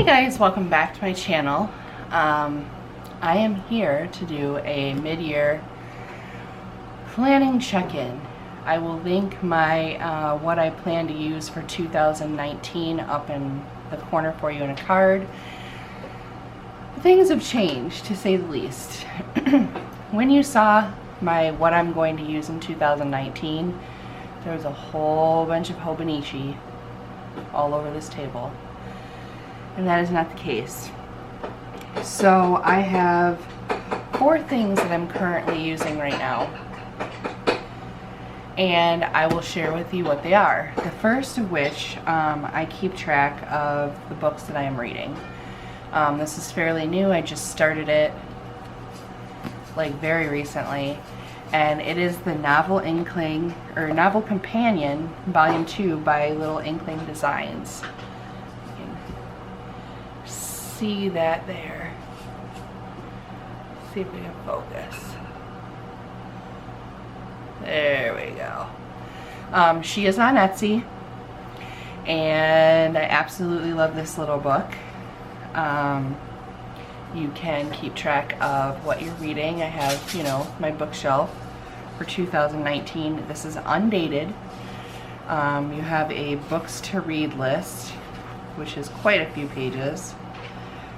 guys, welcome back to my channel. I am here to do a mid-year planning check-in. I will link my what I plan to use for 2019 up in the corner for you in a card. Things have changed, to say the least. When you saw my what I'm going to use in 2019, there was a whole bunch of Hobonichi all over this table. And that is not the case. So I have 4 things that I'm currently using right now, and I will share with you what they are. The first of which, I keep track of the books that I am reading. This is fairly new. I just started it like very recently, and it is the Novel Inkling, or Novel Companion Volume 2 by Little Inkling Designs. See that there. See if we can focus. There we go. She is on Etsy, and I absolutely love this little book. You can keep track of what you're reading. I have, you know, my bookshelf for 2019. This is undated. You have a books to read list, which is quite a few pages.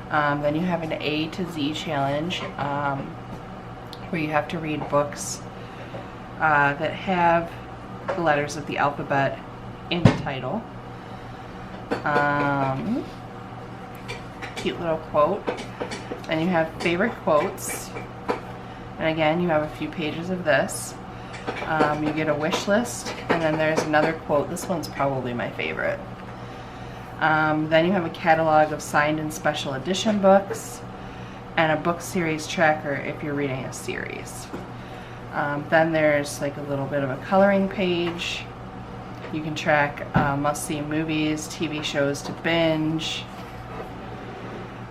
Then you have an A to Z challenge, where you have to read books that have the letters of the alphabet in the title. Cute little quote. Then you have favorite quotes, and again you have a few pages of this. You get a wish list, and then there's another quote. This one's probably my favorite. Then you have a catalog of signed and special edition books, and a book series tracker if you're reading a series. Then there's like a little bit of a coloring page. You can track must-see movies, TV shows to binge.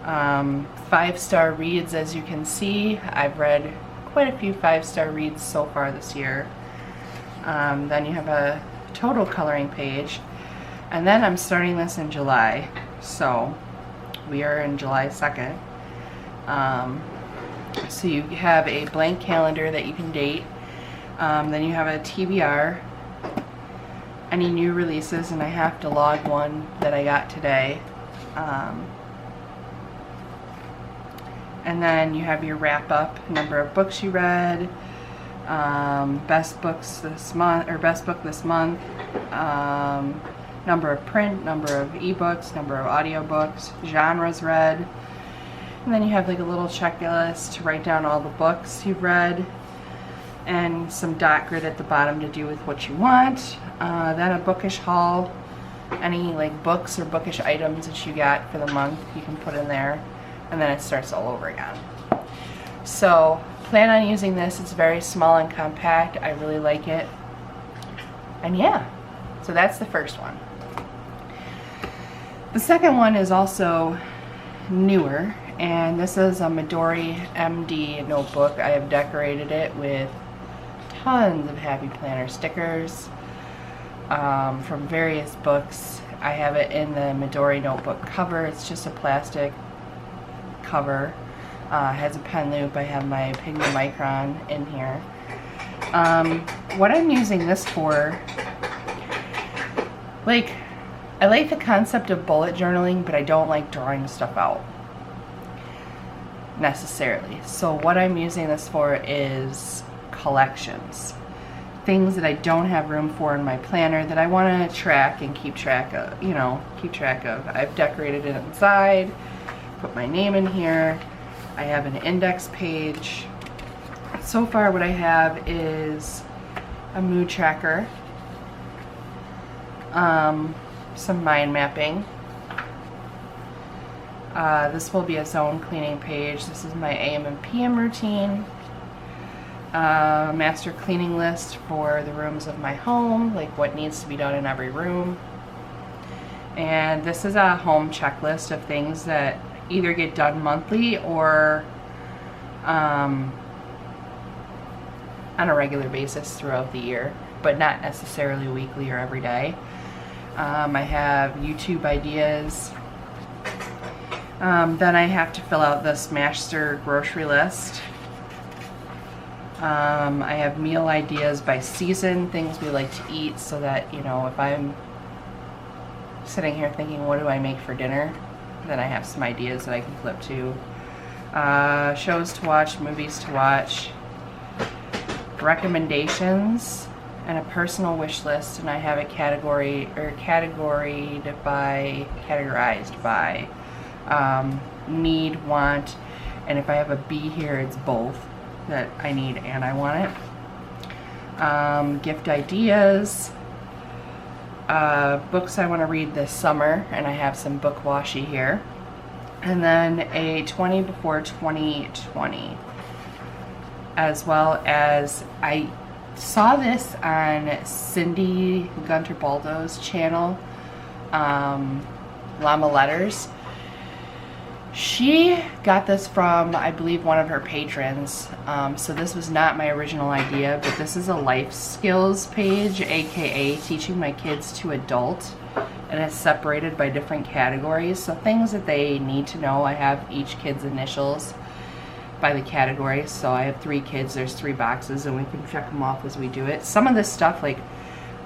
5-star reads, as you can see. I've read quite a few 5-star reads so far this year. Then you have a total coloring page. And then I'm starting this in July, so we are in July 2nd. So you have a blank calendar that you can date. Then you have a TBR, any new releases, and I have to log one that I got today. And then you have your wrap-up, number of books you read, best books this month, or best book this month, number of print, number of ebooks, number of audiobooks, genres read, and then you have like a little checklist to write down all the books you've read, and some dot grid at the bottom to do with what you want. Then a bookish haul, any like books or bookish items that you got for the month you can put in there, and then it starts all over again. So plan on using this. It's very small and compact. I really like it, and yeah, so that's the first one. The second one is also newer, and this is a Midori MD notebook. I have decorated it with tons of Happy Planner stickers from various books. I have it in the Midori notebook cover. It's just a plastic cover. Has a pen loop. I have my Pigment Micron in here. What I'm using this for, like, I like the concept of bullet journaling, but I don't like drawing stuff out necessarily. So what I'm using this for is collections. Things that I don't have room for in my planner that I want to track and keep track of, you know, I've decorated it inside, put my name in here. I have an index page. So far what I have is a mood tracker, some mind mapping. This will be a zone cleaning page. This is my AM and PM routine. Master cleaning list for the rooms of my home, like what needs to be done in every room. And this is a home checklist of things that either get done monthly or on a regular basis throughout the year, but not necessarily weekly or every day. I have YouTube ideas, Then I have to fill out this master grocery list. I have meal ideas by season, things we like to eat, so that, you know, if I'm sitting here thinking, what do I make for dinner, then I have some ideas that I can flip to. Shows to watch, movies to watch, recommendations, and a personal wish list, and I have it categorized by need, want, and if I have a B here, it's both, that I need and I want it. Gift ideas, books I want to read this summer, and I have some book washi here, and then a 20 before 2020, as well as I saw this on Cindy Gunter Baldo's channel, Llama Letters. She got this from, I believe, one of her patrons. So this was not my original idea, but this is a life skills page, aka teaching my kids to adult, and it's separated by different categories. So things that they need to know, I have each kid's initials by the category. So I have 3 kids, there's 3 boxes, and we can check them off as we do it. Some of this stuff, like,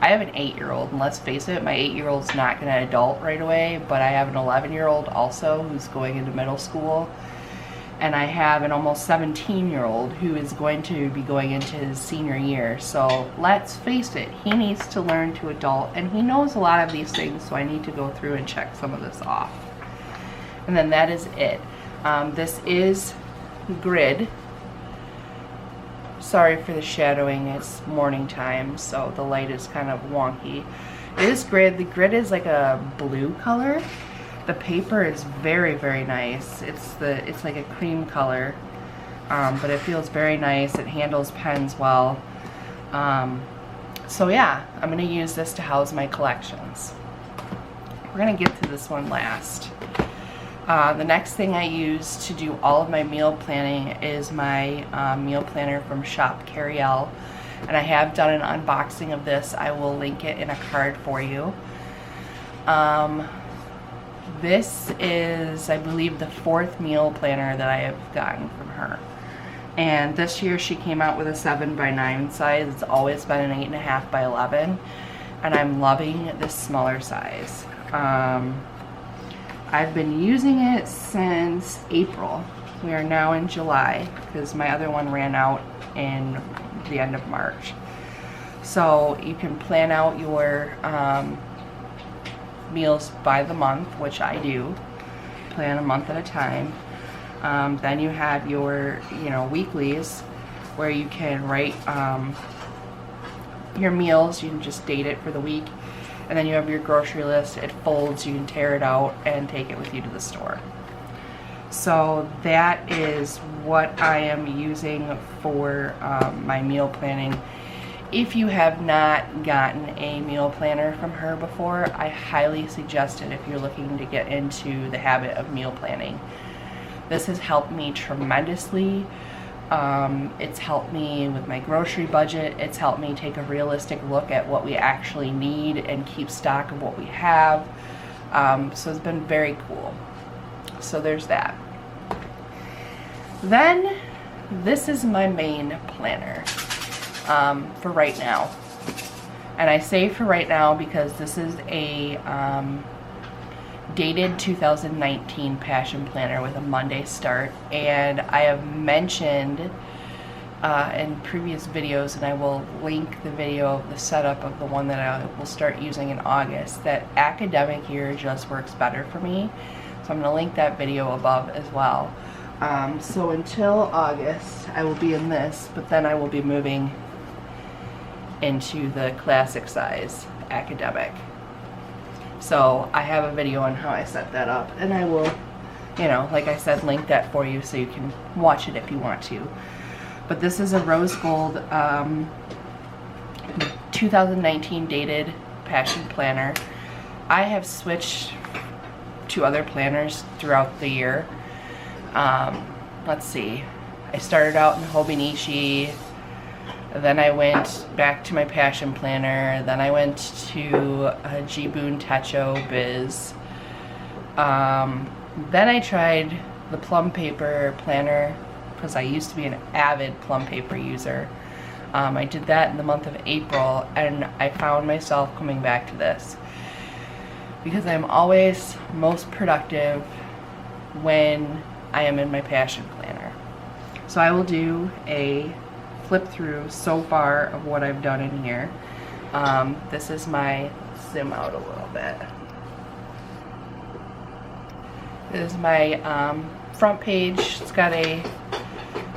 I have an 8-year-old, and let's face it, my 8-year-old's not going to adult right away, but I have an 11-year-old also who's going into middle school, and I have an almost 17-year-old who is going to be going into his senior year. So let's face it, he needs to learn to adult, and he knows a lot of these things, so I need to go through and check some of this off. And then that is it. This is grid. Sorry for the shadowing, it's morning time, so the light is kind of wonky. It is grid. The grid is like a blue color. The paper is very, very nice. It's like a cream color, but it feels very nice. It handles pens well. So yeah, I'm gonna use this to house my collections. We're gonna get to this one last. The next thing I use to do all of my meal planning is my meal planner from Shop Carriel, and I have done an unboxing of this. I will link it in a card for you. This is, I believe, the 4th meal planner that I have gotten from her, and this year she came out with a 7x9 size. It's always been an 8.5 by 11, and I'm loving this smaller size. I've been using it since April. We are now in July because my other one ran out in the end of March. So you can plan out your meals by the month, which I do. Plan a month at a time. Then you have your, weeklies, where you can write your meals. You can just date it for the week. And then you have your grocery list. It folds, you can tear it out and take it with you to the store. So that is what I am using for my meal planning. If you have not gotten a meal planner from her before, I highly suggest it if you're looking to get into the habit of meal planning. This has helped me tremendously. It's helped me with my grocery budget. It's helped me take a realistic look at what we actually need and keep stock of what we have. So it's been very cool. So there's that. Then this is my main planner for right now. And I say for right now because this is a dated 2019 Passion Planner with a Monday start, and I have mentioned in previous videos, and I will link the video of the setup of the one that I will start using in August, that academic year just works better for me. So I'm going to link that video above as well. So until August I will be in this, but then I will be moving into the classic size academic. So I have a video on how I set that up, and I will, like I said, link that for you so you can watch it if you want to. But this is a rose gold 2019 dated Passion Planner. I have switched to other planners throughout the year. Let's see, I started out in Hobonichi, then I went back to my Passion Planner, then I went to Jibun Techo Biz, Then I tried the plum paper planner because I used to be an avid plum paper user. I did that in the month of April, and I found myself coming back to this because I'm always most productive when I am in my passion planner. So I will do a flip through so far of what I've done in here. This is my, zoom out a little bit. This is my front page. It's got a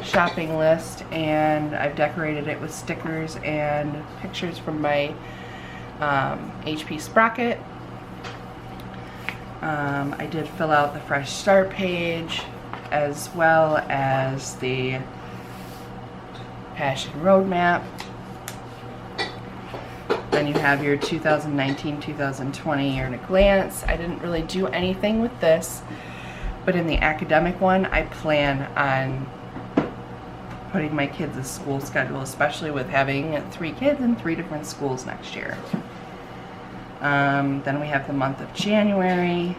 shopping list, and I've decorated it with stickers and pictures from my HP Sprocket. I did fill out the fresh start page as well as the passion roadmap. Then you have your 2019-2020 year at a glance. I didn't really do anything with this, but in the academic one, I plan on putting my kids' school schedule, especially with having 3 kids in 3 different schools next year. Then we have the month of January.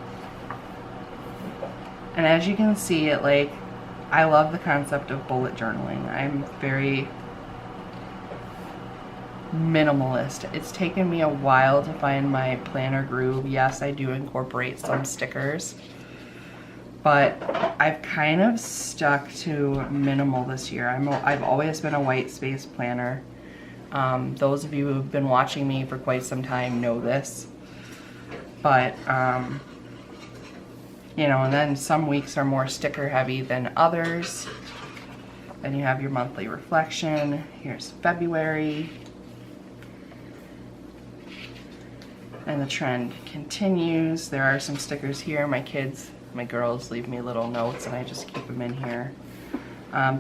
And as you can see, I love the concept of bullet journaling. I'm very minimalist. It's taken me a while to find my planner groove. Yes, I do incorporate some stickers, but I've kind of stuck to minimal this year. I've always been a white space planner. Those of you who've been watching me for quite some time know this. But, you know, and then some weeks are more sticker heavy than others. Then you have your monthly reflection. Here's February. And the trend continues. There are some stickers here. My girls leave me little notes, and I just keep them in here.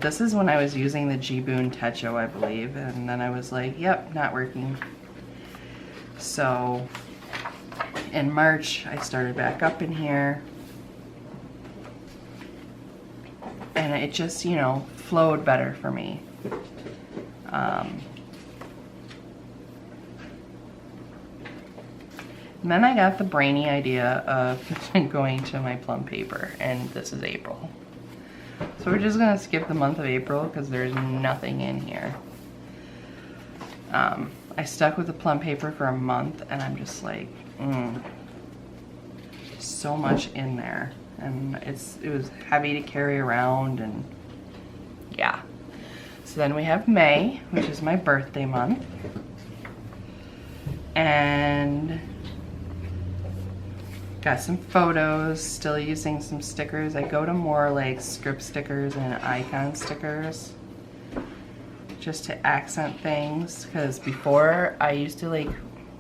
This is when I was using the G-Boon Techo, I believe, and then I was like, yep, not working. So in March, I started back up in here, and it just, you know, flowed better for me. And then I got the brainy idea of going to my plum paper, and this is April. So we're just gonna skip the month of April because there's nothing in here. I stuck with the plum paper for a month, and I'm just like, so much in there, and it was heavy to carry around, and yeah. So then we have May, which is my birthday month, and got some photos, still using some stickers. I go to more like script stickers and icon stickers just to accent things, because before I used to, like,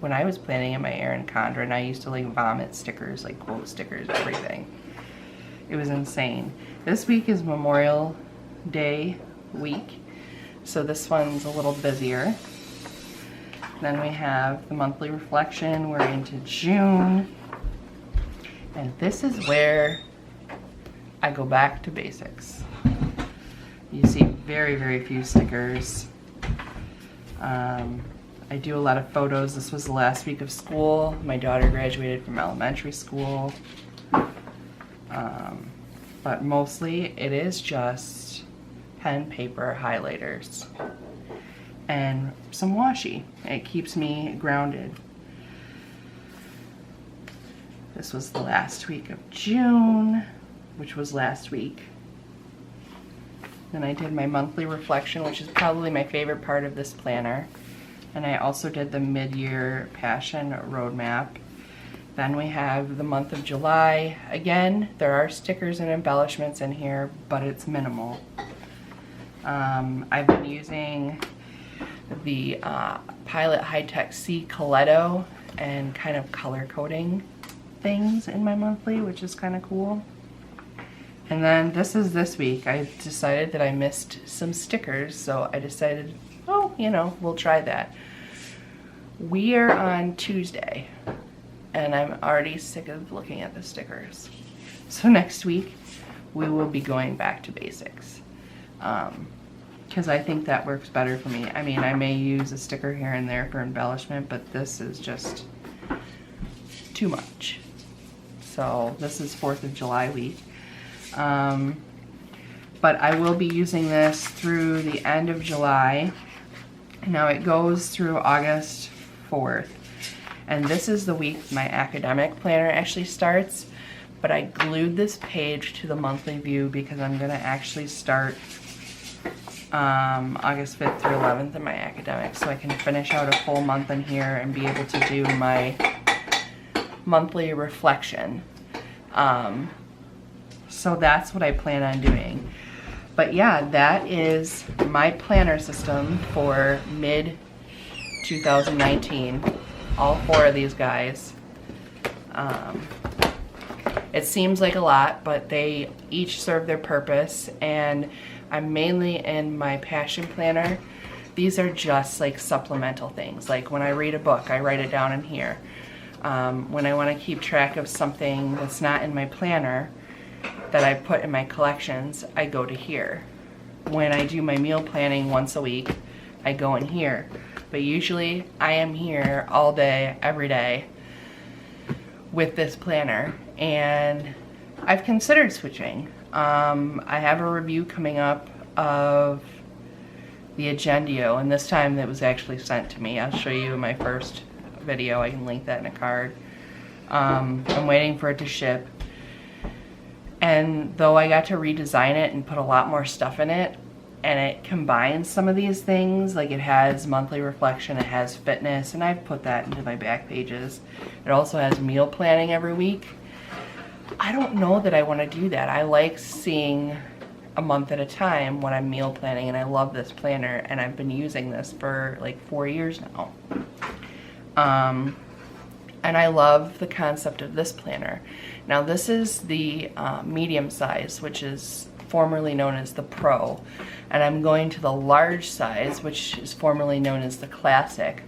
when I was planning in my Erin Condren, I used to like vomit stickers, like quote stickers, everything. It was insane. This week is Memorial Day week, so this one's a little busier. Then we have the monthly reflection. We're into June. And this is where I go back to basics. You see very, very few stickers. I do a lot of photos. This was the last week of school. My daughter graduated from elementary school. But mostly it is just pen, paper, highlighters, and some washi. It keeps me grounded. This was the last week of June, which was last week. Then I did my monthly reflection, which is probably my favorite part of this planner. And I also did the mid-year passion roadmap. Then we have the month of July. Again, there are stickers and embellishments in here, but it's minimal. I've been using the Pilot High-Tech C Coletto and kind of color coding things in my monthly, which is kind of cool. And then this is this week. I decided that I missed some stickers, so I decided, oh, you know, we'll try that. We are on Tuesday, and I'm already sick of looking at the stickers. So next week, we will be going back to basics, because I think that works better for me. I mean, I may use a sticker here and there for embellishment, but this is just too much. so this is 4th of July week. But I will be using this through the end of July. Now it goes through August 4th. And this is the week my academic planner actually starts. But I glued this page to the monthly view because I'm going to actually start August 5th through 11th in my academic, so I can finish out a full month in here and be able to do my monthly reflection. So that's what I plan on doing. But yeah, that is my planner system for mid 2019. All 4 of these guys. It seems like a lot, but they each serve their purpose, and I'm mainly in my passion planner. These are just like supplemental things. Like when I read a book, I write it down in here. When I want to keep track of something that's not in my planner that I put in my collections, I go to here. When I do my meal planning once a week, I go in here. But usually I am here all day, every day with this planner, and I've considered switching. I have a review coming up of the Agendio, and this time that was actually sent to me. I'll show you in my first video. I can link that in a card. I'm waiting for it to ship. And though I got to redesign it and put a lot more stuff in it, and it combines some of these things, like it has monthly reflection, it has fitness, and I've put that into my back pages. It also has meal planning every week. I don't know that I want to do that. I like seeing a month at a time when I'm meal planning, and I love this planner, and I've been using this for like 4 years now. And I love the concept of this planner. Now this is the medium size, which is formerly known as the Pro, and I'm going to the large size, which is formerly known as the Classic.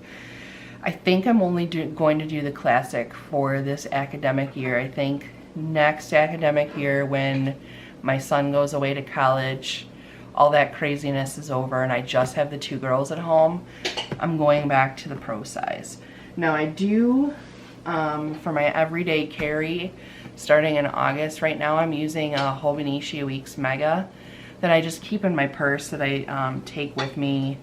I think I'm only going to do the Classic for this academic year. I think next academic year, when my son goes away to college, all that craziness is over, and I just have the 2 girls at home, I'm going back to the Pro size. Now I do, for my everyday carry, starting in August, right now I'm using a Hobonichi Weeks Mega that I just keep in my purse, that I take with me,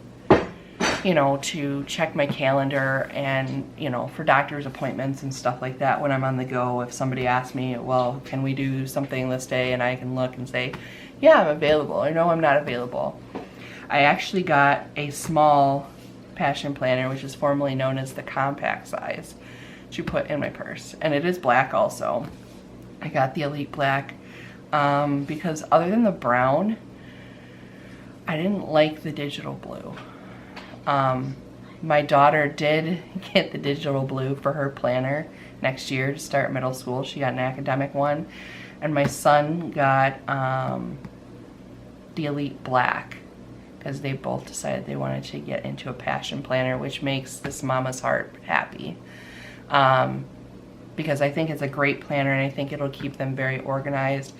you know, to check my calendar and, you know, for doctor's appointments and stuff like that when I'm on the go. If somebody asks me, well, can we do something this day, and I can look and say, yeah, I'm available, or no, I'm not available. I actually got a small passion planner, which is formerly known as the compact size, to put in my purse, and it is black also. I got the Elite Black because other than the brown, I didn't like the digital blue. My daughter did get the digital blue for her planner next year to start middle school. She got an academic one, and my son got the Elite Black because they both decided they wanted to get into a passion planner, which makes this mama's heart happy. Because I think it's a great planner, and I think it'll keep them very organized.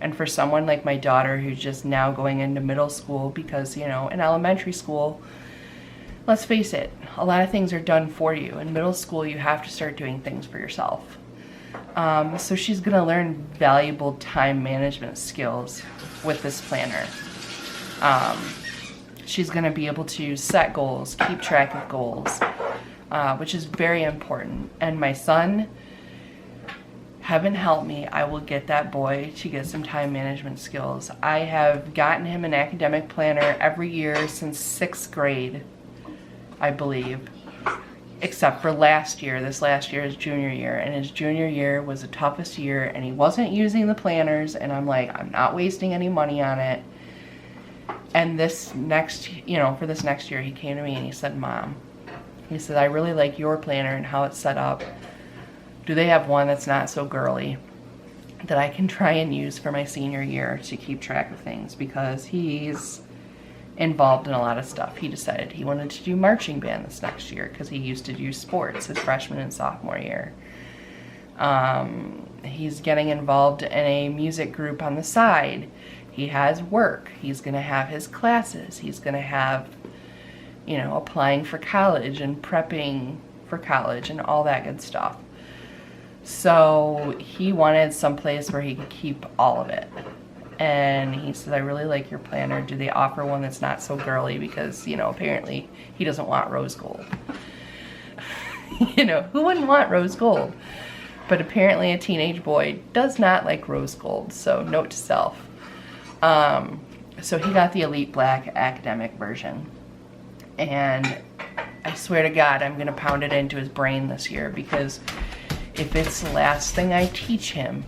And for someone like my daughter who's just now going into middle school, because, you know, in elementary school, let's face it, a lot of things are done for you. In middle school, you have to start doing things for yourself. So she's going to learn valuable time management skills with this planner. She's going to be able to set goals, keep track of goals, which is very important. And my son, heaven help me, I will get that boy to get some time management skills. I have gotten him an academic planner every year since 6th grade, I believe, except for last year. This last year is junior year, and his junior year was the toughest year, and he wasn't using the planners, and I'm like, I'm not wasting any money on it. And this next, you know, for this next year, he came to me and he said, Mom, he said, I really like your planner and how it's set up. Do they have one that's not so girly that I can try and use for my senior year to keep track of things? Because he's involved in a lot of stuff. He decided he wanted to do marching band this next year because he used to do sports his freshman and sophomore year. He's getting involved in a music group on the side. He has work. He's going to have his classes. He's going to have, you know, applying for college and prepping for college and all that good stuff. So he wanted someplace where he could keep all of it. And he said, I really like your planner. Do they offer one that's not so girly? Because, you know, apparently he doesn't want rose gold. You know, who wouldn't want rose gold? But apparently a teenage boy does not like rose gold. So note to self. So he got the Elite Black academic version. And I swear to God, I'm going to pound it into his brain this year, because if it's the last thing I teach him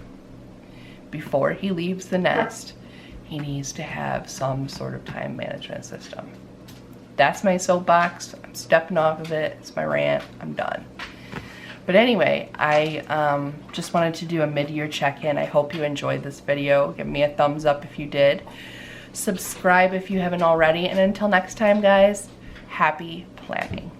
before he leaves the nest, he needs to have some sort of time management system. That's my soapbox. I'm stepping off of it. It's my rant. I'm done. But anyway, I just wanted to do a mid-year check-in. I hope you enjoyed this video. Give me a thumbs up if you did. Subscribe if you haven't already. And until next time, guys, happy planning.